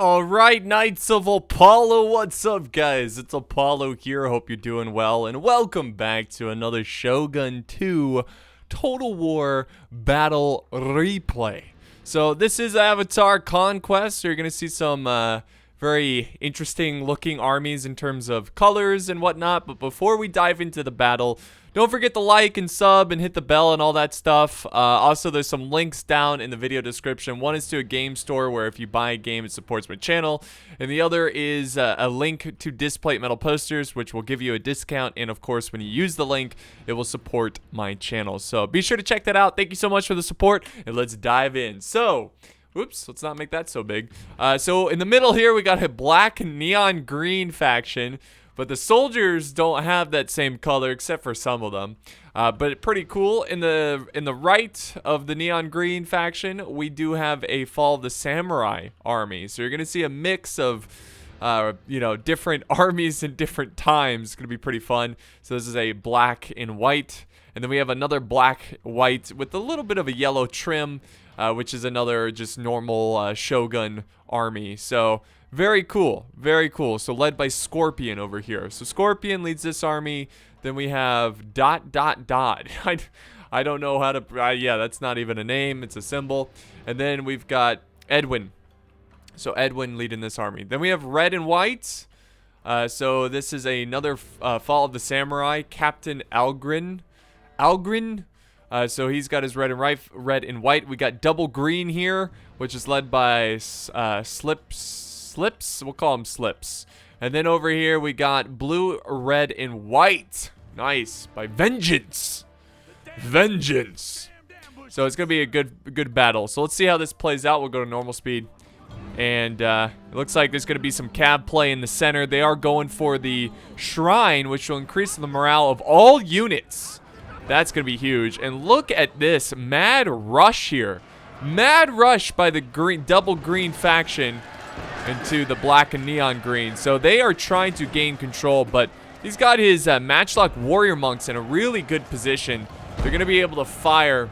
Alright, Knights of Apollo, what's up guys? It's Apollo here, hope you're doing well, and welcome back to another Shogun 2 Total War Battle Replay. So this is Avatar Conquest, so you're going to see some very interesting looking armies in terms of colors and whatnot, but before we dive into the battle, don't forget to like and sub and hit the bell and all that stuff. Also, there's some links down in the video description. One is to a game store where if you buy a game, it supports my channel. And the other is a link to Displate Metal posters, which will give you a discount. And of course, when you use the link, it will support my channel. So be sure to check that out. Thank you so much for the support, and let's dive in. So, oops, let's not make that so big. So in the middle here, we got a black and neon green faction. But the soldiers don't have that same color, except for some of them. But pretty cool. In the right of the neon green faction, we do have a Fall of the Samurai army. So you're gonna see a mix of, different armies in different times. It's gonna be pretty fun. So this is a black and white, and then we have another black white with a little bit of a yellow trim, which is another just normal Shogun army. So very cool, very cool. So led by Scorpion over here. So Scorpion leads this army. Then we have ... I don't know how to, yeah, that's not even a name, it's a symbol. And then we've got Edwin. So Edwin leading this army. Then we have red and white. So this is another Fall of the Samurai, Captain Algrin. So he's got his red and white. We got double green here, which is led by Slips, we'll call him Slips. And then over here we got blue, red, and white. Nice, by Vengeance. So it's gonna be a good battle. So let's see how this plays out. We'll go to normal speed. And it looks like there's gonna be some cab play in the center. They are going for the shrine, which will increase the morale of all units. That's gonna be huge. And look at this mad rush here. Mad rush by the double green faction into the black and neon green. So they are trying to gain control, but he's got his matchlock warrior monks in a really good position. They're going to be able to fire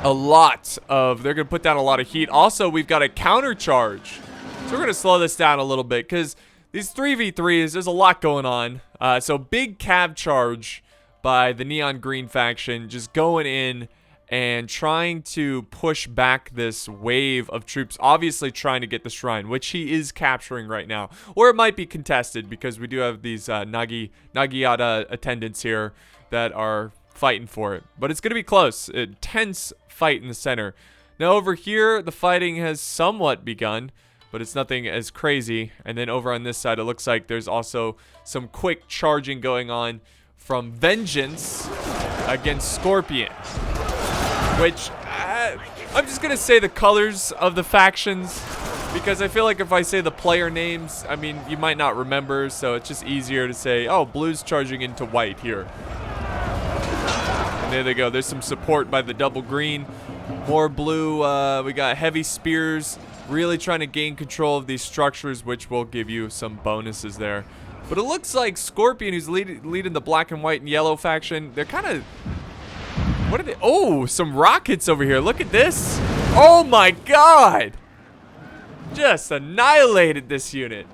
a lot of, they're going to put down a lot of heat. Also, we've got a counter charge. So we're going to slow this down a little bit because these 3v3s, there's a lot going on. So big cab charge by the neon green faction, just going in and trying to push back this wave of troops, obviously trying to get the shrine, which he is capturing right now. Or it might be contested because we do have these Nagiyata attendants here that are fighting for it. But it's going to be close. A tense fight in the center. Now over here, the fighting has somewhat begun, but it's nothing as crazy. And then over on this side, it looks like there's also some quick charging going on from Vengeance against Scorpion. Which, I'm just going to say the colors of the factions, because I feel like if I say the player names, I mean, you might not remember, so it's just easier to say, oh, blue's charging into white here. And there they go. There's some support by the double green. More blue. We got heavy spears, really trying to gain control of these structures, which will give you some bonuses there. But it looks like Scorpion, who's leading the black and white and yellow faction, they're kind of... What are they? Oh, some rockets over here. Look at this. Oh my god. Just annihilated this unit.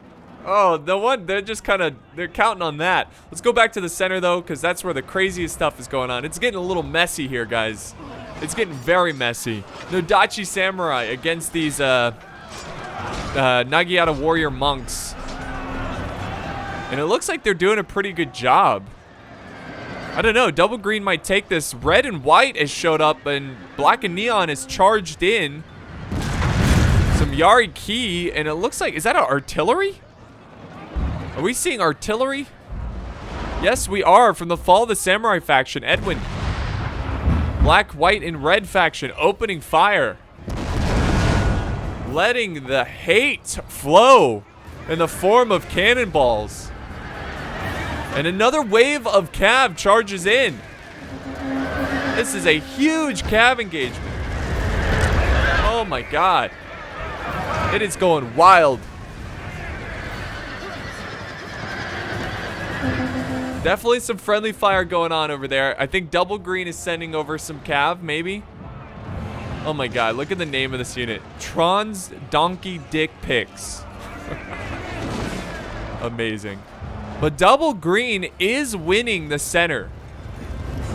Oh, they're just kind of, they're counting on that. Let's go back to the center though, because that's where the craziest stuff is going on. It's getting a little messy here, guys. It's getting very messy. Nodachi Samurai against these Nagiyata warrior monks. And it looks like they're doing a pretty good job. I don't know, double green might take this. Red and white has showed up, and black and neon is charged in. Some Yari Key, and it looks like, is that an artillery? Are we seeing artillery? Yes, we are, from the Fall of the Samurai faction. Edwin. Black, white, and red faction opening fire. Letting the hate flow in the form of cannonballs. And another wave of cav charges in. This is a huge cav engagement. Oh my god. It is going wild. Definitely some friendly fire going on over there. I think double green is sending over some cav, maybe. Oh my god, look at the name of this unit. Tron's Donkey Dick Picks. Amazing. But double green is winning the center.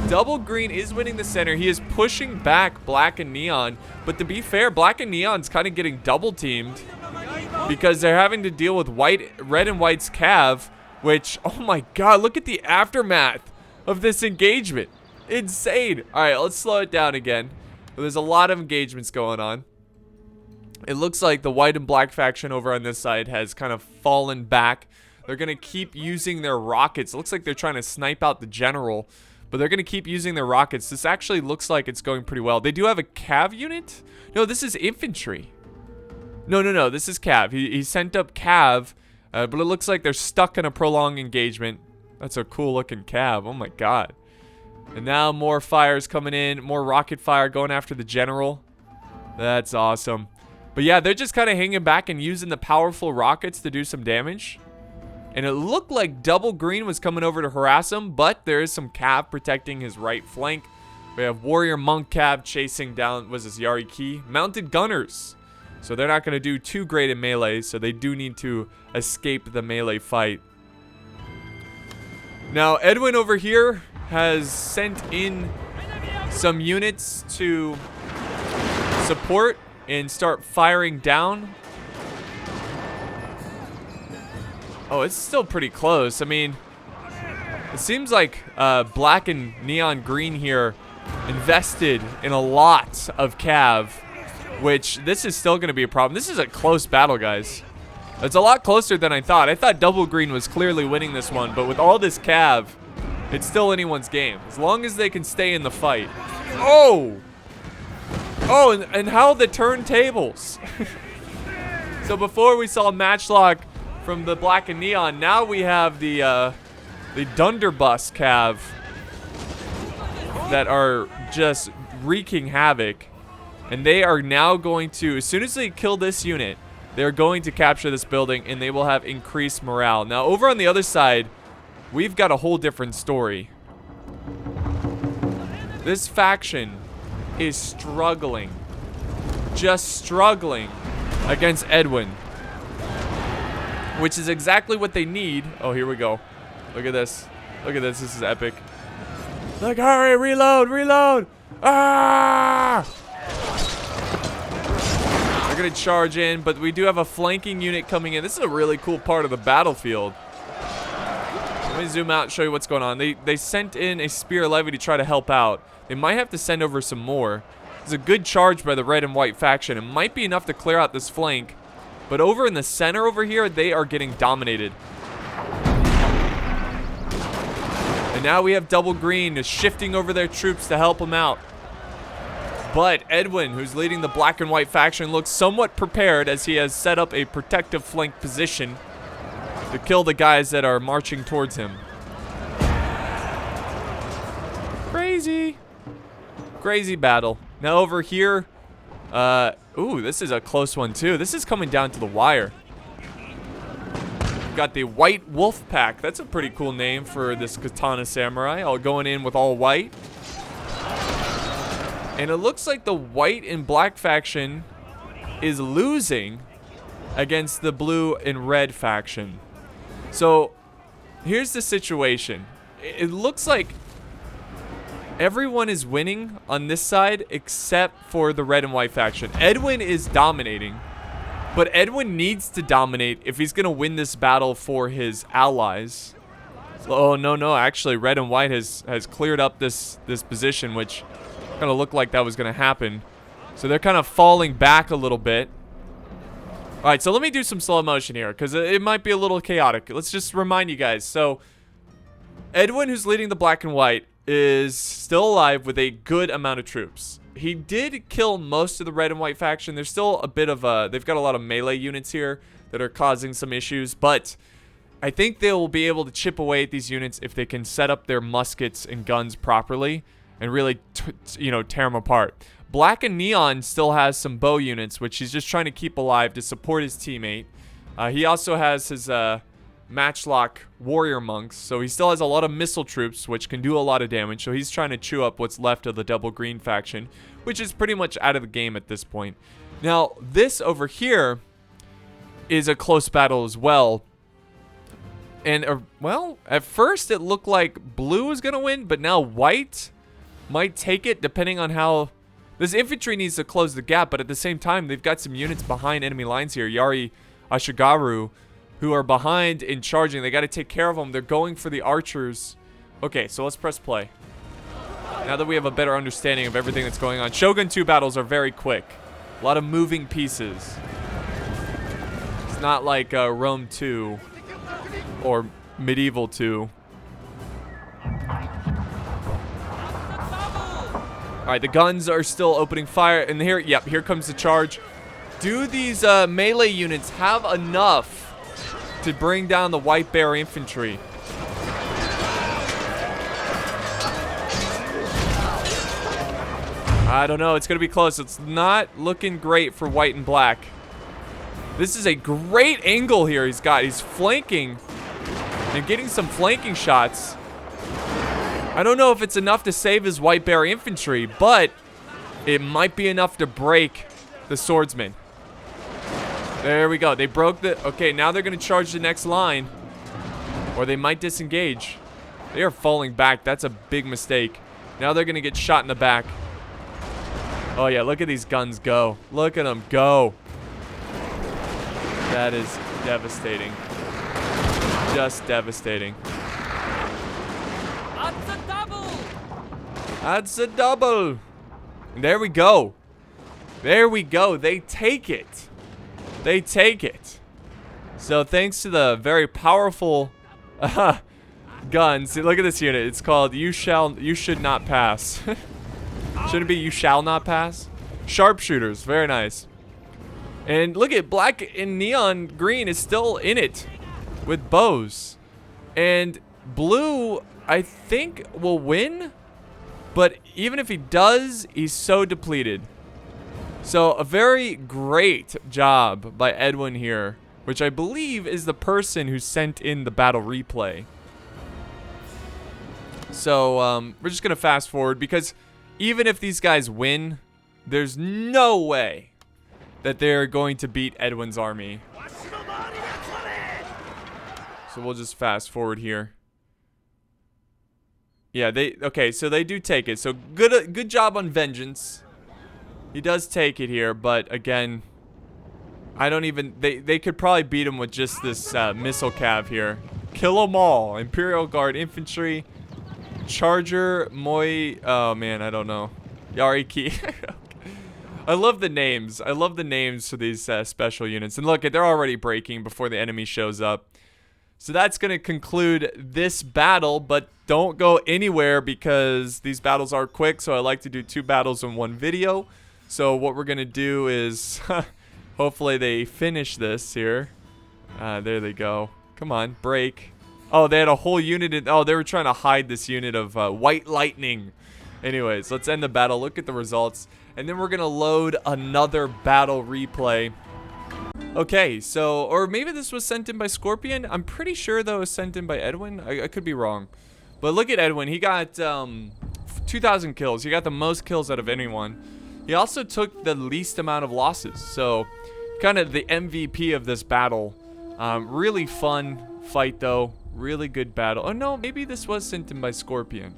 Double green is winning the center. He is pushing back black and neon. But to be fair, black and neon's kind of getting double teamed because they're having to deal with red and white's cav, which, oh my god, look at the aftermath of this engagement. Insane. All right, let's slow it down again. There's a lot of engagements going on. It looks like the white and black faction over on this side has kind of fallen back. They're going to keep using their rockets. It looks like they're trying to snipe out the general, but they're going to keep using their rockets. This actually looks like it's going pretty well. They do have a cav unit? No, this is infantry. No. This is cav. He sent up cav, but it looks like they're stuck in a prolonged engagement. That's a cool looking cav. Oh my god. And now more fires coming in. More rocket fire going after the general. That's awesome. But yeah, they're just kind of hanging back and using the powerful rockets to do some damage. And it looked like double green was coming over to harass him, but there is some cav protecting his right flank. We have warrior monk cav chasing down, was this Yari Key? Mounted gunners. So they're not going to do too great in melee, so they do need to escape the melee fight. Now, Edwin over here has sent in some units to support and start firing down. Oh, it's still pretty close. I mean, it seems like black and neon green here invested in a lot of cav, which this is still going to be a problem. This is a close battle, guys. It's a lot closer than I thought. I thought double green was clearly winning this one, but with all this cav, it's still anyone's game. As long as they can stay in the fight. Oh! Oh, and how the turntables. So before we saw Matchlock from the black and neon, now we have the Dunderbuss cav that are just wreaking havoc. And they are now going to, as soon as they kill this unit, they're going to capture this building and they will have increased morale. Now over on the other side, we've got a whole different story. This faction is struggling. Just struggling against Edwin. Which is exactly what they need. Oh, here we go. Look at this. Look at this. This is epic. Like, hurry, reload, reload. Ah! They're going to charge in, but we do have a flanking unit coming in. This is a really cool part of the battlefield. Let me zoom out and show you what's going on. They sent in a spear levy to try to help out. They might have to send over some more. It's a good charge by the red and white faction. It might be enough to clear out this flank. But over in the center over here, they are getting dominated. And now we have double green is shifting over their troops to help them out. But Edwin, who's leading the black and white faction, looks somewhat prepared as he has set up a protective flank position to kill the guys that are marching towards him. Crazy. Crazy battle. Now over here, ooh, this is a close one too. This is coming down to the wire. We've got the White Wolf Pack. That's a pretty cool name for this Katana Samurai. All going in with all white. And it looks like the white and black faction is losing against the blue and red faction. So here's the situation. It looks like everyone is winning on this side except for the red and white faction. Edwin is dominating, but Edwin needs to dominate if he's going to win this battle for his allies. Oh, no. Actually, red and white has cleared up this position, which kind of looked like that was going to happen. So they're kind of falling back a little bit. All right, so let me do some slow motion here because it might be a little chaotic. Let's just remind you guys. So Edwin, who's leading the black and white, is still alive with a good amount of troops. He did kill most of the red and white faction. There's still a bit of they've got a lot of melee units here that are causing some issues, but I think they will be able to chip away at these units if they can set up their muskets and guns properly and really tear them apart. Black and Neon still has some bow units, which he's just trying to keep alive to support his teammate. He also has his matchlock warrior monks. So he still has a lot of missile troops, which can do a lot of damage. So he's trying to chew up what's left of the double green faction, which is pretty much out of the game at this point. Now, this over here is a close battle as well. And, well, at first it looked like blue was going to win, but now white might take it depending on how... This infantry needs to close the gap, but at the same time, they've got some units behind enemy lines here. Yari Ashigaru, who are behind in charging. They got to take care of them. They're going for the archers. Okay, so let's press play. Now that we have a better understanding of everything that's going on. Shogun 2 battles are very quick. A lot of moving pieces. It's not like Rome 2 or Medieval 2. Alright, the guns are still opening fire. And here, yep, here comes the charge. Do these melee units have enough to bring down the White Bear infantry? I don't know. It's going to be close. It's not looking great for white and black. This is a great angle here he's got. He's flanking and getting some flanking shots. I don't know if it's enough to save his White Bear infantry, but it might be enough to break the swordsman. There we go. They broke the... Okay, now they're going to charge the next line. Or they might disengage. They are falling back. That's a big mistake. Now they're going to get shot in the back. Oh, yeah. Look at these guns go. Look at them go. That is devastating. Just devastating. That's a double. And there we go. There we go. They take it. They take it. So thanks to the very powerful guns. See, look at this unit. It's called You Should Not Pass. Should it be You Shall Not Pass? Sharpshooters. Very nice. And look at black and neon green is still in it with bows. And blue, I think, will win. But even if he does, he's so depleted. So a very great job by Edwin here, which I believe is the person who sent in the battle replay. So we're just going to fast forward because even if these guys win, there's no way that they're going to beat Edwin's army. So we'll just fast forward here. Yeah, okay, so they do take it. So good job on Vengeance. He does take it here, but again, I don't even... They could probably beat him with just this missile cav here. Kill them all. Imperial Guard Infantry. Charger, Moi... Oh, man, I don't know. Yariki. I love the names. I love the names for these special units. And look, they're already breaking before the enemy shows up. So that's going to conclude this battle, but don't go anywhere because these battles are quick, so I like to do 2 battles in one video. So what we're going to do is hopefully they finish this here. There they go. Come on, break. Oh, they had a whole unit. Oh, they were trying to hide this unit of White Lightning. Anyways, let's end the battle. Look at the results. And then we're going to load another battle replay. Okay, so, or maybe this was sent in by Scorpion. I'm pretty sure, though, it was sent in by Edwin. I could be wrong. But look at Edwin. He got 2,000 kills. He got the most kills out of anyone. He also took the least amount of losses. So, kind of the MVP of this battle. Really fun fight, though. Really good battle. Oh, no, maybe this was sent in by Scorpion.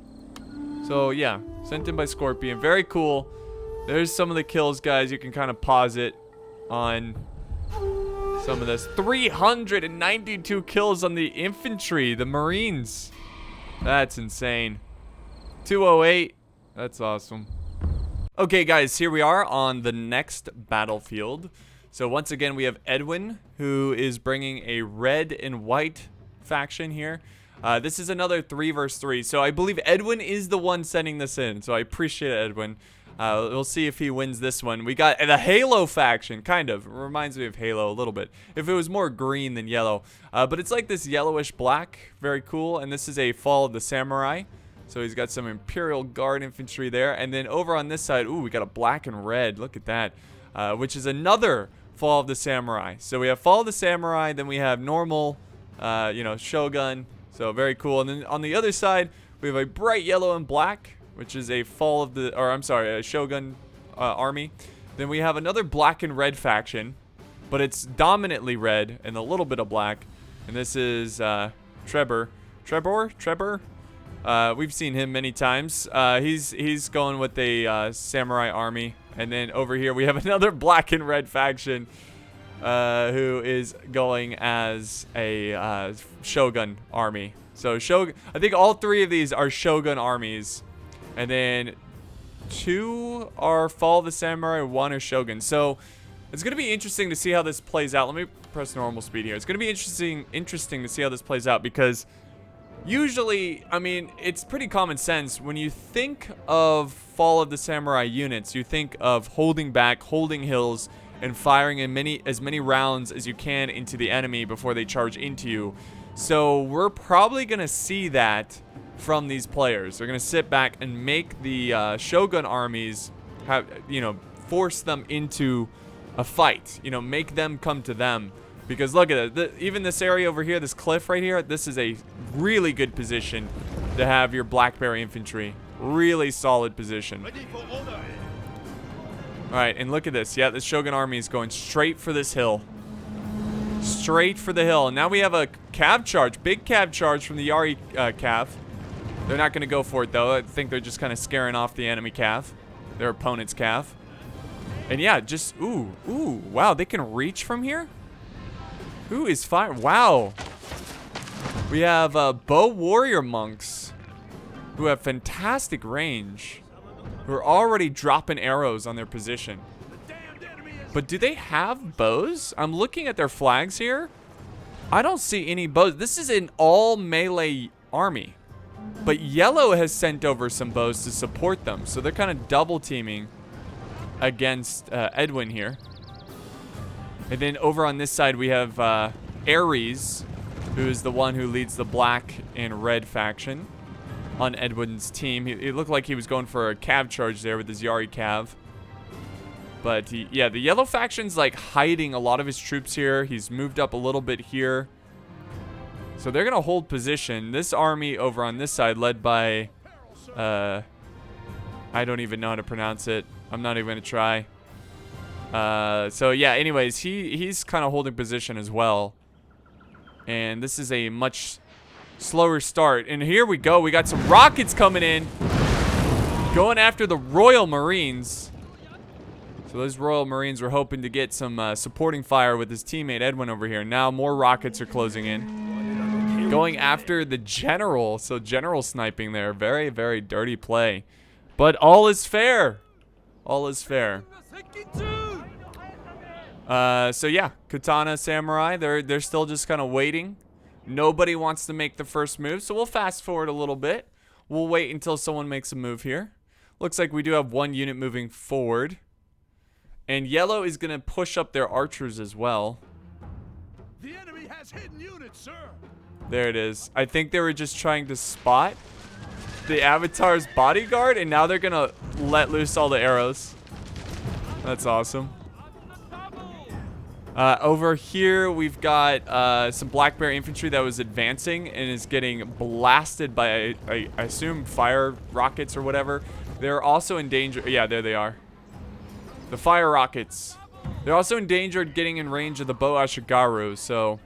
So, yeah, sent in by Scorpion. Very cool. There's some of the kills, guys. You can kind of pause it on... some of this. 392 kills on the infantry, the Marines. That's insane. 208. That's awesome. Okay, guys, here we are on the next battlefield. So once again, we have Edwin, who is bringing a red and white faction here. This is another 3 versus 3. So I believe Edwin is the one sending this in. So I appreciate it, Edwin. We'll see if he wins this one. We got the Halo faction, kind of. It reminds me of Halo a little bit. If it was more green than yellow. But it's like this yellowish black. Very cool. And this is a Fall of the Samurai. So he's got some Imperial Guard infantry there. And then over on this side, ooh, we got a black and red. Look at that. Which is another Fall of the Samurai. So we have Fall of the Samurai. Then we have normal You know, Shogun. So very cool. And then on the other side, we have a bright yellow and black, which is a fall of the, or I'm sorry, a Shogun army. Then we have another black and red faction, but it's dominantly red and a little bit of black. And this is Trevor. We've seen him many times. He's going with a samurai army. And then over here we have another black and red faction who is going as a Shogun army. So I think all three of these are Shogun armies. And then 2 are Fall of the Samurai, 1 are Shogun. So it's going to be interesting to see how this plays out. Let me press normal speed here. It's going to be interesting to see how this plays out, because usually, I mean, it's pretty common sense. When you think of Fall of the Samurai units, you think of holding back, holding hills, and firing as many rounds as you can into the enemy before they charge into you. So we're probably going to see that from these players. They're going to sit back and make the Shogun armies force them into a fight. You know, make them come to them. Because look at it. Even this area over here, this cliff right here, this is a really good position to have your Blackberry infantry. Really solid position. Alright, and look at this. Yeah, the Shogun army is going straight for this hill. Straight for the hill. And now we have a cav charge. Big cav charge from the Yari cav. They're not going to go for it, though. I think they're just kind of scaring off the enemy cav. Their opponent's cav. And yeah, just... Ooh. Wow, they can reach from here? Who is fire? Wow. We have bow warrior monks who have fantastic range. Who are already dropping arrows on their position. But do they have bows? I'm looking at their flags here. I don't see any bows. This is an all melee army. But yellow has sent over some bows to support them. So they're kind of double teaming against Edwin here. And then over on this side we have Ares, who is the one who leads the black and red faction on Edwin's team. It looked like he was going for a cav charge there with his Yari cav. But yeah, the yellow faction's like hiding a lot of his troops here. He's moved up a little bit here. So they're going to hold position. This army over on this side led by, I don't even know how to pronounce it. I'm not even going to try. So yeah, anyways, he's kind of holding position as well. And this is a much slower start. And here we go. We got some rockets coming in. Going after the Royal Marines. So those Royal Marines were hoping to get some supporting fire with his teammate Edwin over here. Now more rockets are closing in. Going after the general. So general sniping there. Very, very dirty play. But all is fair. All is fair. So yeah, Katana Samurai, they're still just kind of waiting. Nobody wants to make the first move, so we'll fast forward a little bit. We'll wait until someone makes a move here. Looks like we do have one unit moving forward. And yellow is going to push up their archers as well. The enemy has hidden units, sir. There it is. I think they were just trying to spot the Avatar's bodyguard, and now they're going to let loose all the arrows. That's awesome. Over here, we've got some Blackberry infantry that was advancing and is getting blasted by, I assume, fire rockets or whatever. They're also in danger. Yeah, there they are. The fire rockets. They're also in danger of getting in range of the Bo Ashigaru, so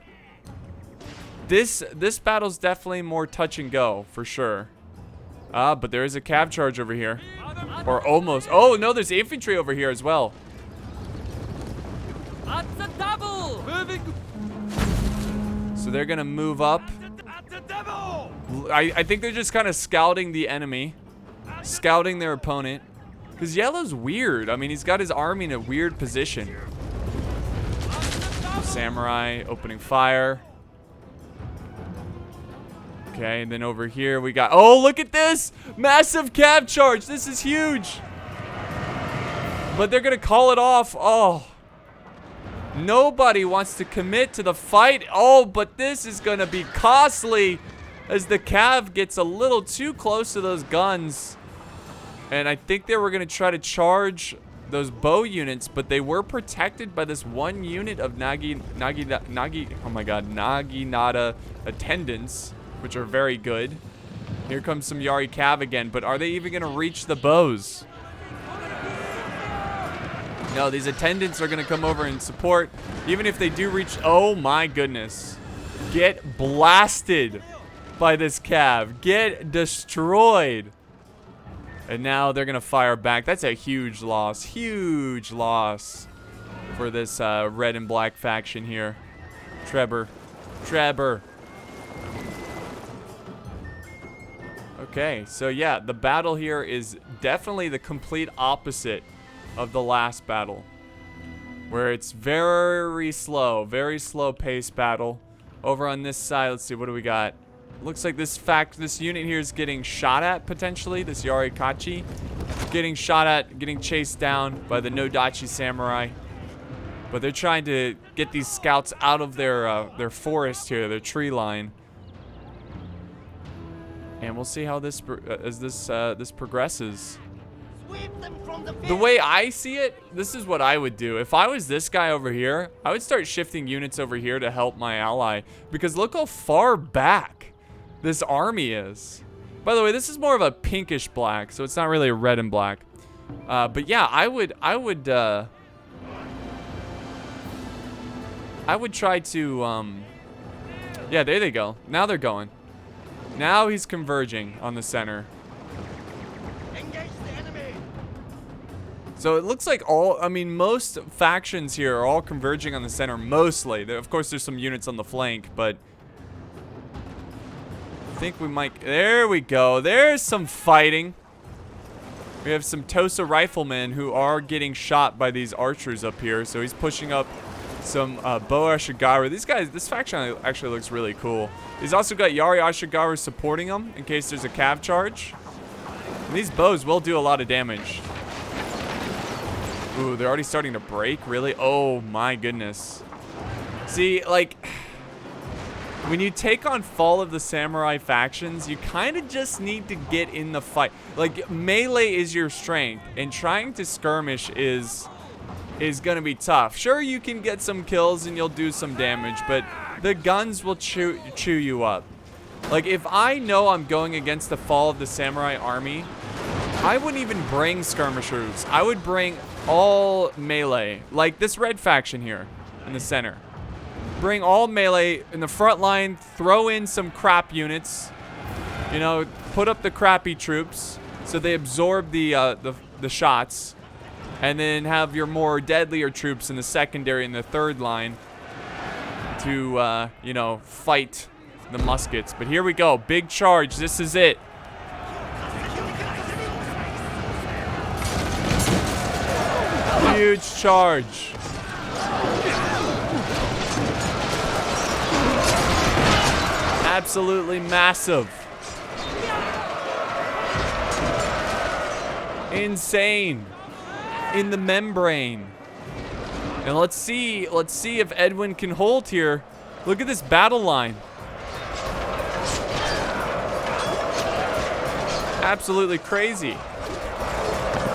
this battle's definitely more touch and go, for sure. But there is a cav charge over here. Or almost. Oh, no, there's infantry over here as well. So they're gonna move up. I think they're just kind of scouting the enemy, scouting their opponent. Because yellow's weird. I mean, he's got his army in a weird position. Samurai opening fire. Okay, and then over here we got... Oh, look at this! Massive cav charge! This is huge! But they're gonna call it off. Oh. Nobody wants to commit to the fight. Oh, but this is gonna be costly as the cav gets a little too close to those guns. And I think they were gonna try to charge those bow units, but they were protected by this one unit of Naginata attendants, which are very good. Here comes some Yari Cav again, but are they even gonna reach the bows? No, these attendants are gonna come over and support. Even if they do reach, oh my goodness. Get blasted by this Cav. Get destroyed. And now they're gonna fire back. That's a huge loss for this red and black faction here. Trevor. Okay, so yeah, the battle here is definitely the complete opposite of the last battle, where it's very slow paced battle. Over on this side, let's see, what do we got? Looks like this unit here is getting shot at, potentially. This Yarikachi getting shot at, getting chased down by the Nodachi samurai. But they're trying to get these scouts out of their forest here, their tree line. And we'll see how this progresses. The way I see it, this is what I would do. If I was this guy over here, I would start shifting units over here to help my ally. Because look how far back this army is. By the way, this is more of a pinkish black, so it's not really a red and black. But yeah, I would try to, yeah, there they go. Now they're going. Now he's converging on the center. So it looks like most factions here are all converging on the center, mostly. Of course, there's some units on the flank, but I think we might, there we go. There's some fighting. We have some Tosa riflemen who are getting shot by these archers up here. So he's pushing up some Boa Ashigaru. These guys, this faction actually looks really cool. He's also got Yari Ashigaru supporting him in case there's a cav charge. And these bows will do a lot of damage. Ooh, they're already starting to break, really? Oh my goodness. See, like, when you take on Fall of the Samurai factions, you kind of just need to get in the fight. Like, melee is your strength, and trying to skirmish is gonna be tough. Sure, you can get some kills and you'll do some damage, but the guns will chew you up. Like, if I know I'm going against the Fall of the Samurai army, I wouldn't even bring skirmishers. I would bring all melee, like this red faction here in the center. Bring all melee in the front line, throw in some crap units, you know, put up the crappy troops so they absorb the shots, and then have your more deadlier troops in the secondary and the third line to, you know, fight the muskets. But here we go, big charge, this is it. Huge charge. Absolutely massive. Insane. In the membrane. And let's see if Edwin can hold here. Look at this battle line. Absolutely crazy.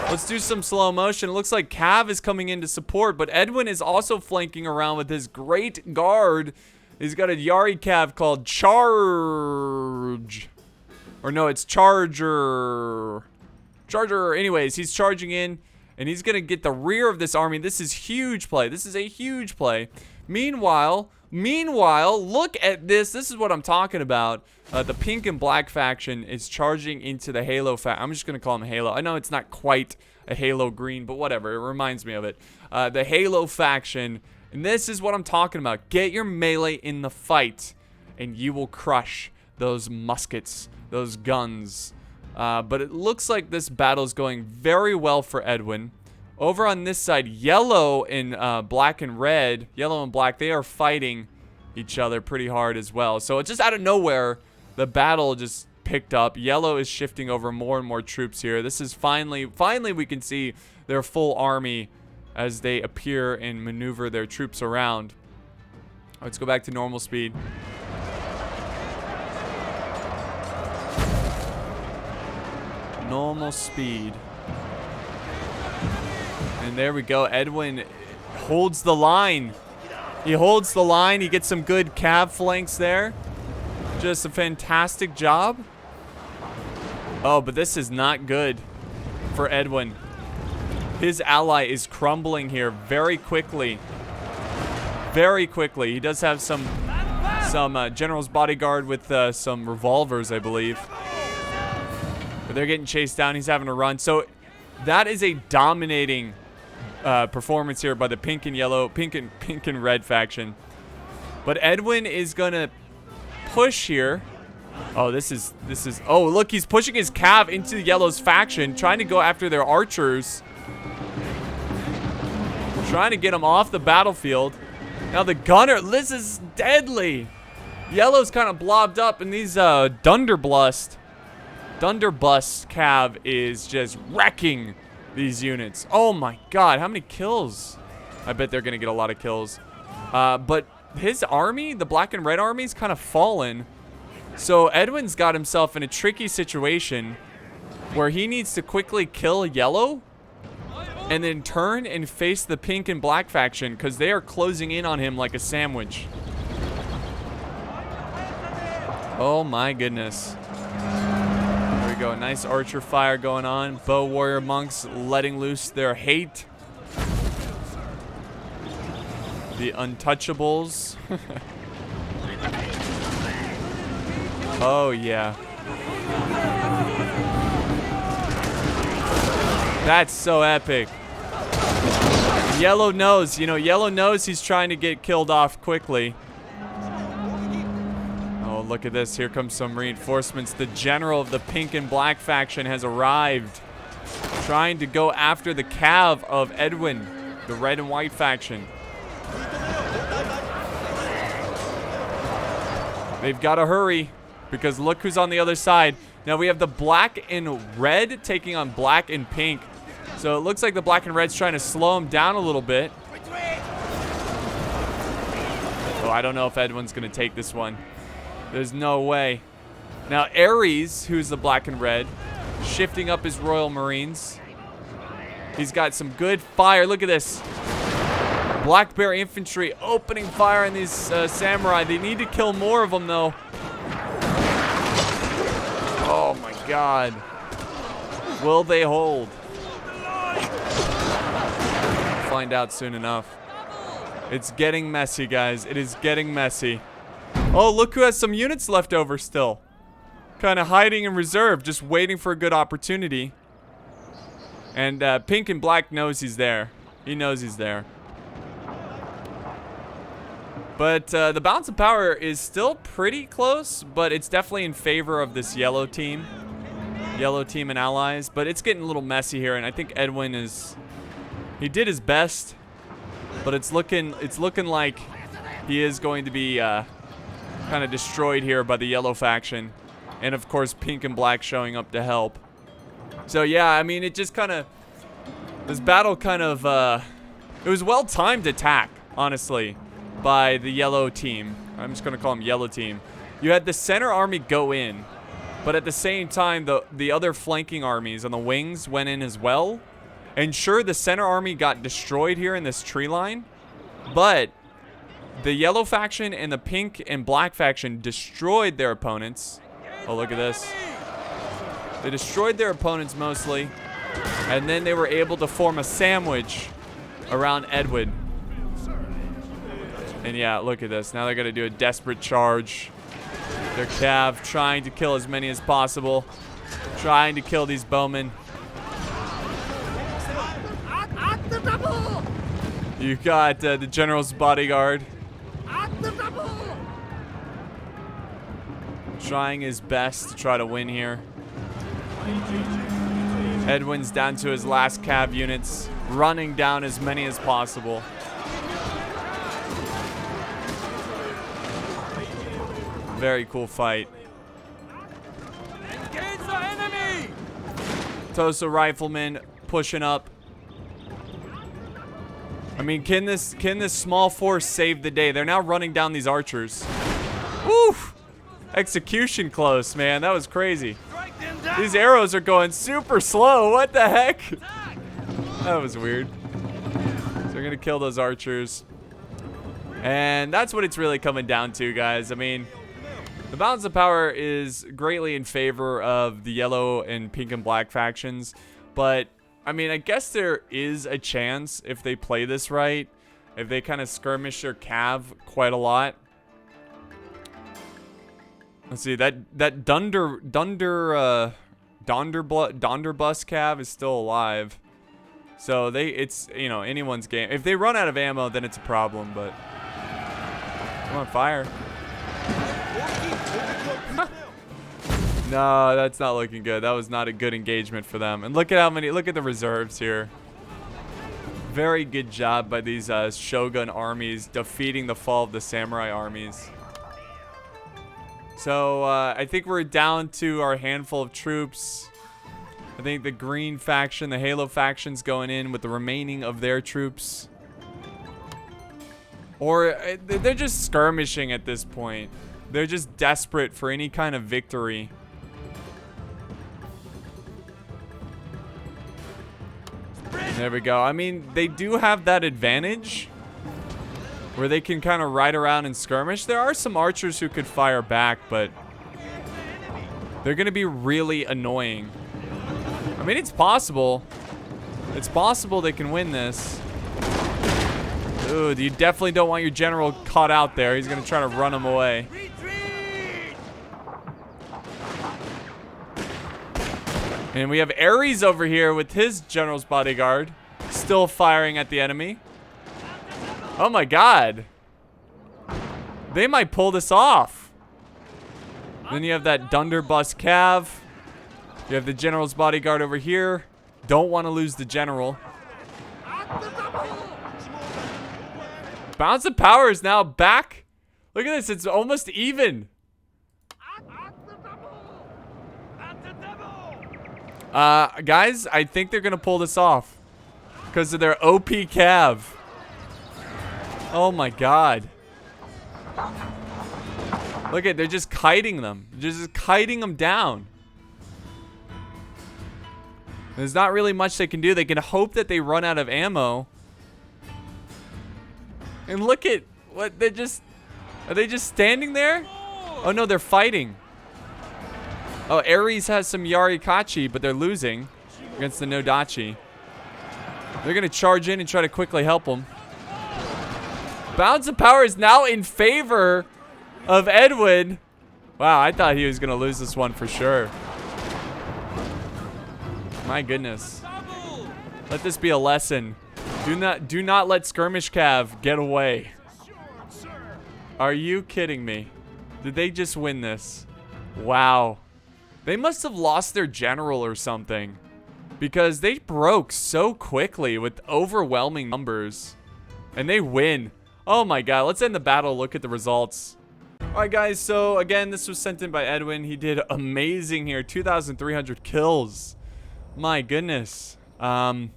Let's do some slow motion. It looks like Cav is coming in to support, but Edwin is also flanking around with his great guard. He's got a Yari Cav called Charge. Or no, it's Charger. Anyways, he's charging in, and he's going to get the rear of this army. This is huge play. This is a huge play. Meanwhile, look at this. This is what I'm talking about. The pink and black faction is charging into the Halo faction. I'm just going to call him Halo. I know it's not quite a Halo green, but whatever. It reminds me of it. The Halo faction. And this is what I'm talking about. Get your melee in the fight, and you will crush those muskets, those guns. But it looks like this battle is going very well for Edwin. Over on this side, yellow and black and red, yellow and black, they are fighting each other pretty hard as well. So just out of nowhere, the battle just picked up. Yellow is shifting over more and more troops here. This is finally we can see their full army as they appear and maneuver their troops around. Let's go back to normal speed. Normal speed. And there we go. Edwin holds the line. He holds the line. He gets some good cav flanks there. Just a fantastic job. Oh, but this is not good for Edwin. His ally is crumbling here very quickly. Very quickly. He does have some general's bodyguard with some revolvers, I believe. But they're getting chased down. He's having to run. So that is a dominating performance here by the pink and red faction. But Edwin is gonna push here. Oh, this is. Oh, look, he's pushing his cav into the yellow's faction, trying to go after their archers, trying to get them off the battlefield. Now the gunner, this is deadly. Yellow's kind of blobbed up, and these Dunderblust cav is just wrecking these units. Oh my god, how many kills? I bet they're gonna get a lot of kills. But his army, the black and red army's kind of fallen. So Edwin's got himself in a tricky situation where he needs to quickly kill yellow and then turn and face the pink and black faction because they are closing in on him like a sandwich. Oh my goodness. There we go. Nice archer fire going on. Bow warrior monks letting loose their hate. The untouchables. Oh yeah. That's so epic. Yellow knows, Yellow knows he's trying to get killed off quickly. Oh, look at this. Here comes some reinforcements. The general of the pink and black faction has arrived, trying to go after the cav of Edwin, the red and white faction. They've got to hurry because look who's on the other side. Now we have the black and red taking on black and pink. So it looks like the black and red's trying to slow him down a little bit. Oh, I don't know if Edwin's going to take this one. There's no way. Now Ares, who's the black and red, shifting up his Royal Marines. He's got some good fire. Look at this. Black Bear infantry opening fire on these samurai. They need to kill more of them, though. Oh, my God. Will they hold? Find out soon enough. It's getting messy, guys. It is getting messy. Oh, look who has some units left over still. Kind of hiding in reserve, just waiting for a good opportunity. And pink and black knows he's there. He knows he's there. But the balance of power is still pretty close, but it's definitely in favor of this yellow team. Yellow team and allies. But it's getting a little messy here, and I think Edwin is... He did his best, but it's looking like he is going to be kind of destroyed here by the yellow faction. And, of course, pink and black showing up to help. So, yeah, I mean, it just kind of... This battle kind of... it was well-timed attack, honestly, by the yellow team. I'm just going to call them yellow team. You had the center army go in, but at the same time, the other flanking armies on the wings went in as well. And sure, the center army got destroyed here in this tree line, but the yellow faction and the pink and black faction destroyed their opponents. Oh, look at this. They destroyed their opponents mostly, and then they were able to form a sandwich around Edwin. And yeah, look at this. Now they're going to do a desperate charge. Their cav trying to kill as many as possible. Trying to kill these bowmen. You got the general's bodyguard. Trying his best to try to win here. Edwin's down to his last cav units. Running down as many as possible. Very cool fight. Engage the enemy! Tosa riflemen pushing up. I mean, can this small force save the day? They're now running down these archers. Woof! Execution close, man. That was crazy. These arrows are going super slow. What the heck? That was weird. they're gonna kill those archers. And that's what it's really coming down to, guys. I mean, the balance of power is greatly in favor of the yellow and pink and black factions. But, I mean, I guess there is a chance if they play this right. If they kind of skirmish their cav quite a lot. Let's see, that Donderbus cav is still alive. So it's, you know, anyone's game. If they run out of ammo, then it's a problem, but come on, fire. No, that's not looking good. That was not a good engagement for them. And look at how many, look at the reserves here. Very good job by these Shogun armies defeating the fall of the samurai armies. So, I think we're down to our handful of troops. I think the green faction, the Halo faction's going in with the remaining of their troops. Or, they're just skirmishing at this point. They're just desperate for any kind of victory. There we go. I mean, they do have that advantage where they can kind of ride around and skirmish. There are some archers who could fire back, but they're going to be really annoying. I mean, it's possible. It's possible they can win this. Ooh, you definitely don't want your general caught out there. He's going to try to run him away. And we have Ares over here with his general's bodyguard still firing at the enemy. Oh my god. They might pull this off. Then you have that Dunderbus cav. You have the general's bodyguard over here. Don't want to lose the general. Balance of power is now back. Look at this. It's almost even. Guys, I think they're going to pull this off because of their OP cav. Oh my god. Look at, they're just kiting them. They're just kiting them down. There's not really much they can do. They can hope that they run out of ammo. And look at what are they just standing there? Oh no, they're fighting. Oh, Ares has some Yarikachi, but they're losing against the Nodachi. They're gonna charge in and try to quickly help them. Balance of power is now in favor of Edwin. Wow, I thought he was going to lose this one for sure. My goodness. Let this be a lesson. Do not let skirmish cav get away. Are you kidding me? Did they just win this? Wow. They must have lost their general or something, because they broke so quickly with overwhelming numbers. And they win. Oh my god, let's end the battle, look at the results. Alright guys, so again, this was sent in by Edwin. He did amazing here, 2,300 kills. My goodness. And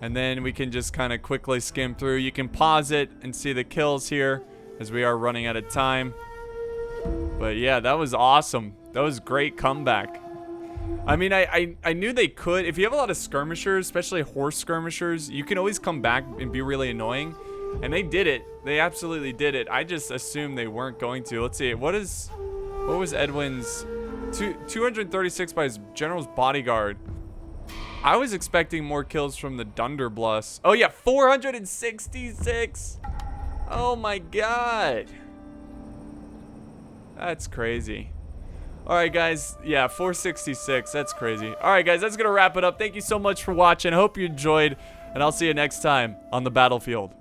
then we can just kind of quickly skim through. You can pause it and see the kills here, as we are running out of time. But yeah, that was awesome. That was great comeback. I mean, I knew they could. If you have a lot of skirmishers, especially horse skirmishers, you can always come back and be really annoying. And they did it. They absolutely did it. I just assumed they weren't going to. Let's see. What was Edwin's 236 by his general's bodyguard? I was expecting more kills from the Dunderbus. Oh yeah, 466. Oh my god. That's crazy. Alright guys, yeah, 466, that's crazy. Alright guys, that's gonna wrap it up. Thank you so much for watching. I hope you enjoyed, and I'll see you next time on the battlefield.